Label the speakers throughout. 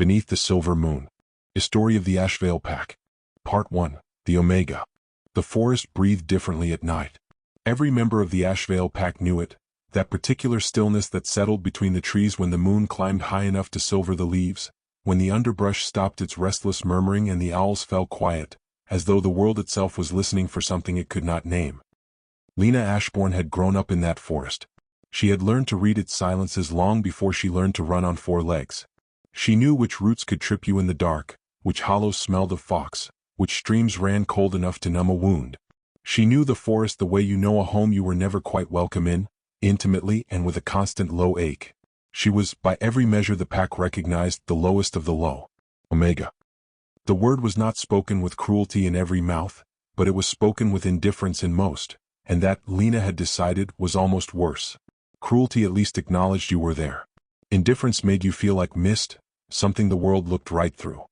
Speaker 1: Beneath the Silver Moon. A Story of the Ashvale Pack. Part 1. The Omega. The forest breathed differently at night. Every member of the Ashvale Pack knew it, that particular stillness that settled between the trees when the moon climbed high enough to silver the leaves, when the underbrush stopped its restless murmuring and the owls fell quiet, as though the world itself was listening for something it could not name. Lena Ashbourne had grown up in that forest. She had learned to read its silences long before she learned to run on four legs. She knew which roots could trip you in the dark, which hollows smelled of fox, which streams ran cold enough to numb a wound. She knew the forest the way you know a home you were never quite welcome in, intimately and with a constant low ache. She was, by every measure the pack recognized, the lowest of the low. Omega. The word was not spoken with cruelty in every mouth, but it was spoken with indifference in most, and that, Lena had decided, was almost worse. Cruelty at least acknowledged you were there. Indifference made you feel like mist, something the world looked right through.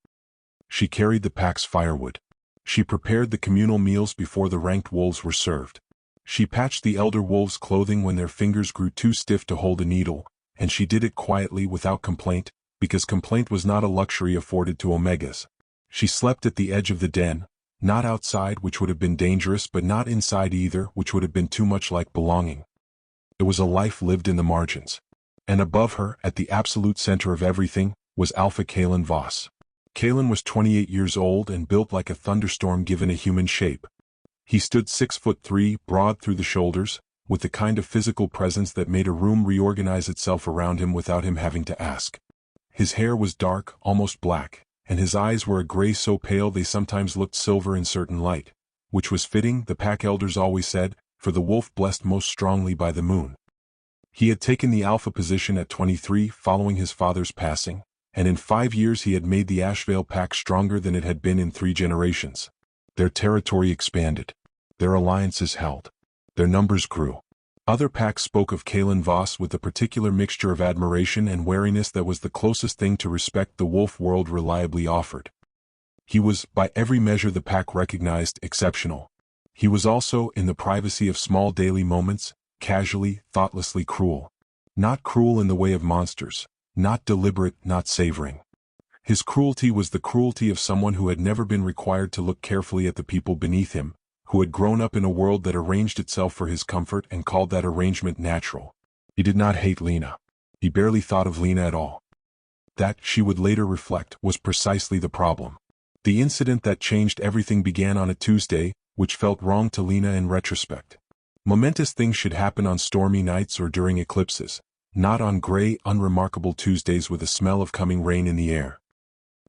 Speaker 1: She carried the pack's firewood. She prepared the communal meals before the ranked wolves were served. She patched the elder wolves' clothing when their fingers grew too stiff to hold a needle, and she did it quietly without complaint, because complaint was not a luxury afforded to Omegas. She slept at the edge of the den, not outside, which would have been dangerous, but not inside either, which would have been too much like belonging. It was a life lived in the margins. And above her, at the absolute center of everything, was Alpha Kalen Voss. Kalen was 28 years old and built like a thunderstorm given a human shape. He stood 6'3", broad through the shoulders, with the kind of physical presence that made a room reorganize itself around him without him having to ask. His hair was dark, almost black, and his eyes were a gray so pale they sometimes looked silver in certain light, which was fitting, the pack elders always said, for the wolf blessed most strongly by the moon. He had taken the alpha position at 23 following his father's passing, and in 5 years he had made the Ashvale Pack stronger than it had been in 3 generations. Their territory expanded. Their alliances held. Their numbers grew. Other packs spoke of Kalen Voss with a particular mixture of admiration and wariness that was the closest thing to respect the wolf world reliably offered. He was, by every measure the pack recognized, exceptional. He was also, in the privacy of small daily moments, casually, thoughtlessly cruel. Not cruel in the way of monsters, not deliberate, not savoring. His cruelty was the cruelty of someone who had never been required to look carefully at the people beneath him, who had grown up in a world that arranged itself for his comfort and called that arrangement natural. He did not hate Lena. He barely thought of Lena at all. That, she would later reflect, was precisely the problem. The incident that changed everything began on a Tuesday, which felt wrong to Lena in retrospect. Momentous things should happen on stormy nights or during eclipses, not on gray, unremarkable Tuesdays with a smell of coming rain in the air.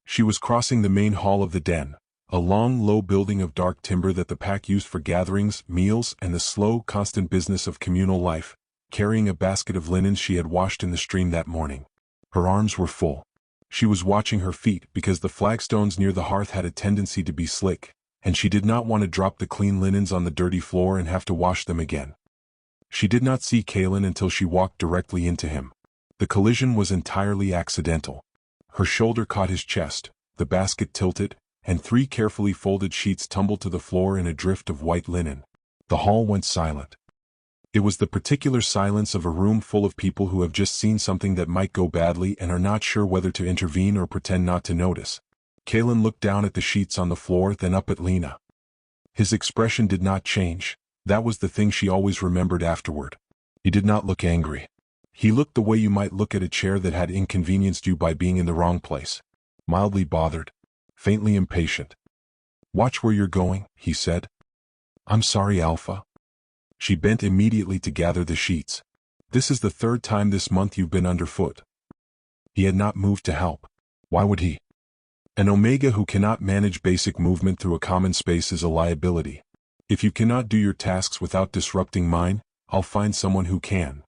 Speaker 1: She was crossing the main hall of the den, a long, low building of dark timber that the pack used for gatherings, meals, and the slow, constant business of communal life, carrying a basket of linens she had washed in the stream that morning. Her arms were full. She was watching her feet because the flagstones near the hearth had a tendency to be slick, and she did not want to drop the clean linens on the dirty floor and have to wash them again. She did not see Kalen until she walked directly into him. The collision was entirely accidental. Her shoulder caught his chest, the basket tilted, and 3 carefully folded sheets tumbled to the floor in a drift of white linen. The hall went silent. It was the particular silence of a room full of people who have just seen something that might go badly and are not sure whether to intervene or pretend not to notice. Kalen looked down at the sheets on the floor, then up at Lena. His expression did not change. That was the thing she always remembered afterward. He did not look angry. He looked the way you might look at a chair that had inconvenienced you by being in the wrong place. Mildly bothered. Faintly impatient. "Watch where you're going," he said. "I'm sorry, Alpha." She bent immediately to gather the sheets. "This is the 3rd time this month you've been underfoot." He had not moved to help. Why would he? An Omega who cannot manage basic movement through a common space is a liability. If you cannot do your tasks without disrupting mine, I'll find someone who can.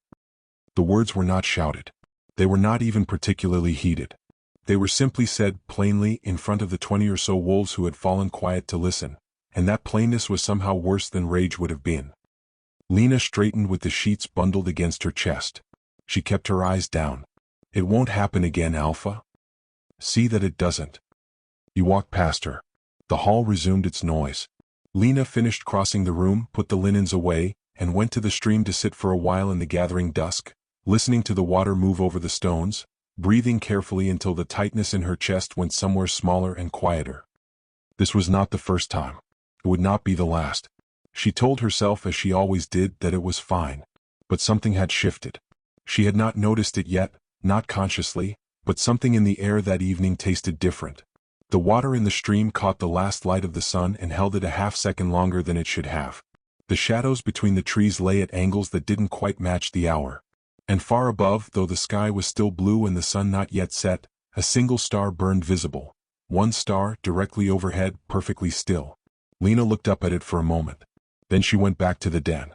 Speaker 1: The words were not shouted. They were not even particularly heated. They were simply said, plainly, in front of the 20 or so wolves who had fallen quiet to listen, and that plainness was somehow worse than rage would have been. Lena straightened with the sheets bundled against her chest. She kept her eyes down. "It won't happen again, Alpha. See that it doesn't." He walked past her. The hall resumed its noise. Lena finished crossing the room, put the linens away, and went to the stream to sit for a while in the gathering dusk, listening to the water move over the stones, breathing carefully until the tightness in her chest went somewhere smaller and quieter. This was not the first time. It would not be the last. She told herself, as she always did, that it was fine. But something had shifted. She had not noticed it yet, not consciously, but something in the air that evening tasted different. The water in the stream caught the last light of the sun and held it a half-second longer than it should have. The shadows between the trees lay at angles that didn't quite match the hour. And far above, though the sky was still blue and the sun not yet set, a single star burned visible. One star, directly overhead, perfectly still. Lena looked up at it for a moment. Then she went back to the den.